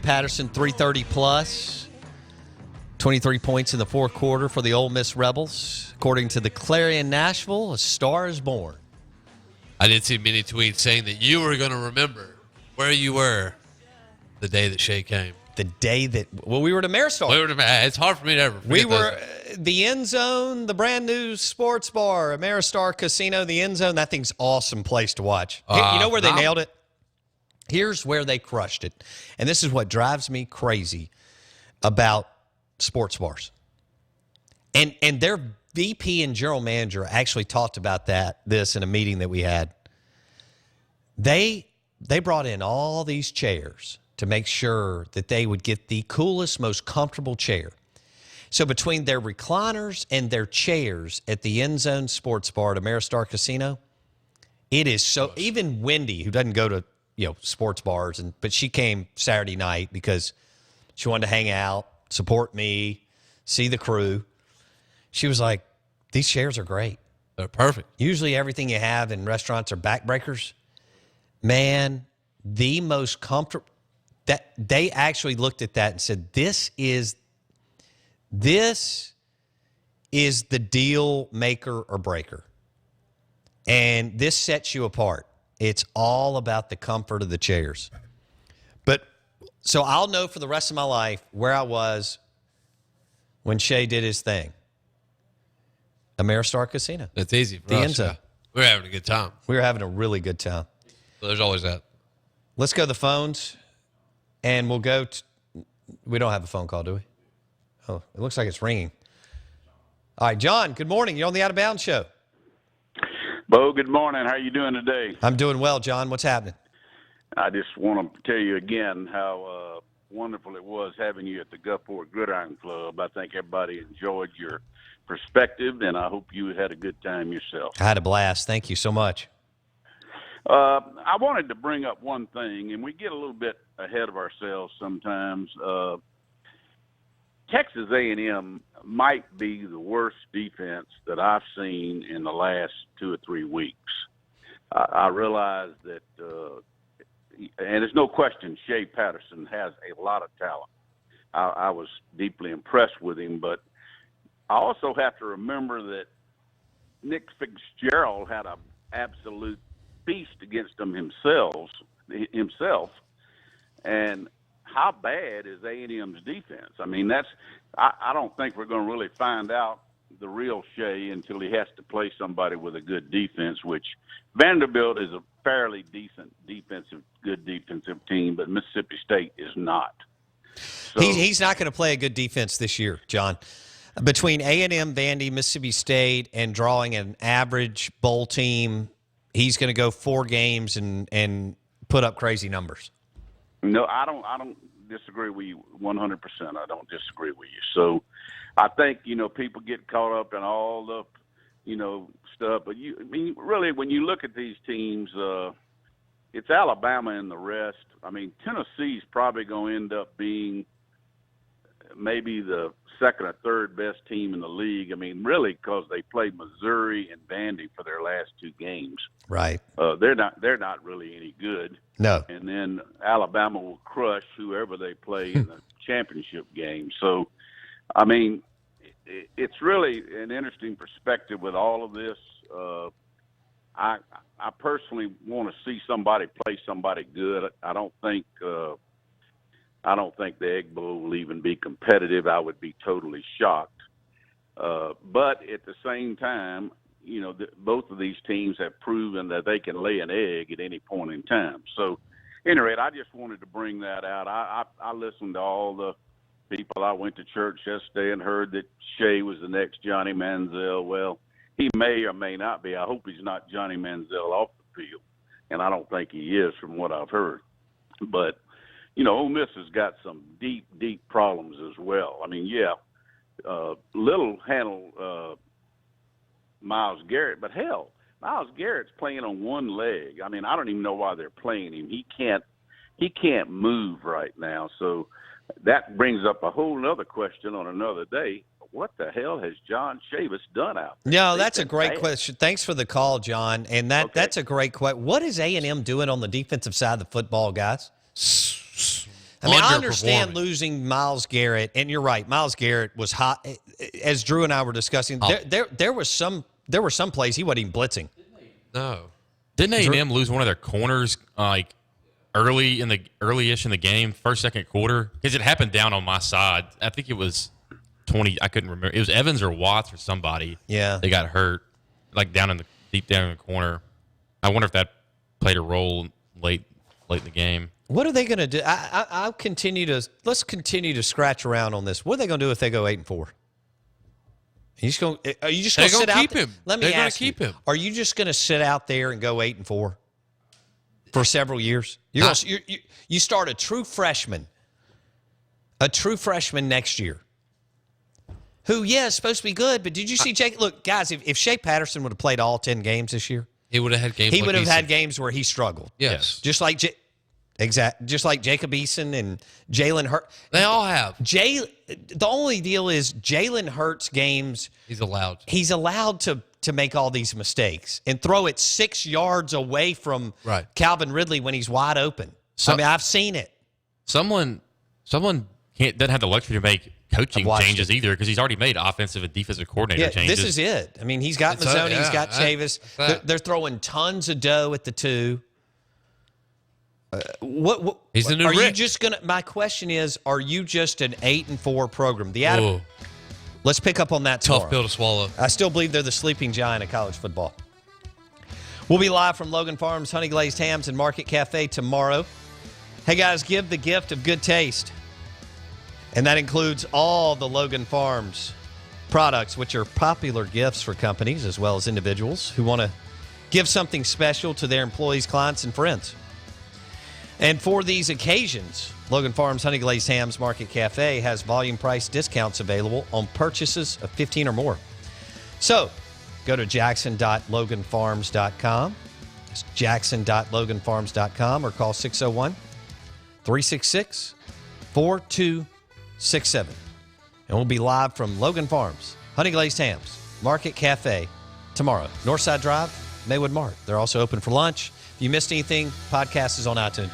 Patterson, 330 plus. 23 points in the fourth quarter for the Ole Miss Rebels. According to the Clarion Nashville, a star is born. I did see many tweets saying that you were going to remember where you were the day that Shea came. The day that, we were to Maristar. It's hard for me to ever forget We were the End Zone, the brand new sports bar, Maristar Casino, the End Zone. That thing's awesome place to watch. You know where they nailed it? Here's where they crushed it. And this is what drives me crazy about sports bars. And their VP and general manager actually talked about this in a meeting that we had. They brought in all these chairs to make sure that they would get the coolest, most comfortable chair. So between their recliners and their chairs at the End Zone Sports Bar at Ameristar Casino, it is so. Even Wendy, who doesn't go to sports bars, but she came Saturday night because she wanted to hang out, support me, see the crew. She was like, "These chairs are great. They're perfect." Usually, everything you have in restaurants are backbreakers. Man, the most comfortable. That they actually looked at that and said, this is the deal maker or breaker. And this sets you apart. It's all about the comfort of the chairs. But so I'll know for the rest of my life where I was when Shea did his thing. Ameristar Casino. That's easy for the us. End Zone. We're having a good time. We were having a really good time. So there's always that. Let's go to the phones. And we'll go we don't have a phone call, do we? Oh, it looks like it's ringing. All right, John, good morning. You're on the Out of Bounds show. Bo, good morning. How are you doing today? I'm doing well, John. What's happening? I just want to tell you again how wonderful it was having you at the Gulfport Gridiron Club. I think everybody enjoyed your perspective, and I hope you had a good time yourself. I had a blast. Thank you so much. I wanted to bring up one thing, and we get a little bit ahead of ourselves sometimes. Texas A&M might be the worst defense that I've seen in the last 2 or 3 weeks. I realize that, and there's no question, Shea Patterson has a lot of talent. I was deeply impressed with him, but I also have to remember that Nick Fitzgerald had an absolute beast against them himself, and how bad is A&M's defense? I mean, I don't think we're going to really find out the real Shea until he has to play somebody with a good defense, which Vanderbilt is a fairly decent good defensive team, but Mississippi State is not. So, he's not going to play a good defense this year, John. Between A&M, Vandy, Mississippi State, and drawing an average bowl team, he's going to go 4 games and put up crazy numbers. No, I don't disagree with you 100%. I don't disagree with you. So I think, people get caught up in all the, stuff. But really, when you look at these teams, it's Alabama and the rest. I mean, Tennessee's probably going to end up being maybe the second or third best team in the league. I mean, really, because they played Missouri and Vandy for their last 2 games. Right. They're not really any good. No. And then Alabama will crush whoever they play in the championship game. So, I mean, it's really an interesting perspective with all of this. I personally want to see somebody play somebody good. I don't think the Egg Bowl will even be competitive. I would be totally shocked. But at the same time, both of these teams have proven that they can lay an egg at any point in time. So, anyway, I just wanted to bring that out. I listened to all the people. I went to church yesterday and heard that Shea was the next Johnny Manziel. Well, he may or may not be. I hope he's not Johnny Manziel off the field, and I don't think he is from what I've heard. But, Ole Miss has got some deep, deep problems as well. I mean, Little handled Myles Garrett, but hell, Myles Garrett's playing on one leg. I mean, I don't even know why they're playing him. He can't move right now. So that brings up a whole other question on another day. What the hell has John Chavis done out there? No, that's a great question. Thanks for the call, John. And that's a great question. What is A&M doing on the defensive side of the football, guys? I mean, I understand underperforming. losing Myles Garrett, and you're right. Myles Garrett was hot. As Drew and I were discussing, there were some plays he wasn't even blitzing. No. Didn't A&M lose one of their corners like early-ish in the game, first, second quarter? Because it happened down on my side. I think it was 20. I couldn't remember. It was Evans or Watts or somebody. Yeah. They got hurt, like deep down in the corner. I wonder if that played a role late in the game. What are they going to do? Let's continue to scratch around on this. What are they going to do if they go 8-4? Are you just going to sit out? keep him. Let me They're gonna ask you, keep him. Are you just going to sit out there and go 8-4 for several years? You start a true freshman next year. Who, is supposed to be good, but did you see Jake? Look, guys, if Shea Patterson would have played all 10 games this year, He would have had games. he like would have Eason. had games where he struggled. Yes. Just like Jacob Eason and Jalen Hurts. They all have. The only deal is Jalen Hurts games. He's allowed. He's allowed to make all these mistakes and throw it 6 yards away from Right. Calvin Ridley when he's wide open. I mean, I've seen it. Someone doesn't have the luxury to make coaching watched changes either because he's already made offensive and defensive coordinator Yeah, changes. this is it. I mean, he's got It's Mazzoni, he's yeah, got Chavis. that's that. They're throwing tons of dough at the two. What He's the new are you Rick. just gonna? My question is, are you just an 8-4 program? Ooh, Let's pick up on that tomorrow. tough pill to swallow. I still believe they're the sleeping giant of college football. We'll be live from Logan Farms, Honey Glazed Hams, and Market Cafe tomorrow. Hey, guys, give the gift of good taste. And that includes all the Logan Farms products, which are popular gifts for companies as well as individuals who want to give something special to their employees, clients, and friends. And for these occasions, Logan Farms Honey Glazed Hams Market Cafe has volume price discounts available on purchases of 15 or more. So go to jackson.loganfarms.com. It's jackson.loganfarms.com or call 601-366-4267. And we'll be live from Logan Farms, Honey Glazed Hams, Market Cafe tomorrow. Northside Drive, Maywood Mart. They're also open for lunch. If you missed anything, podcast is on iTunes.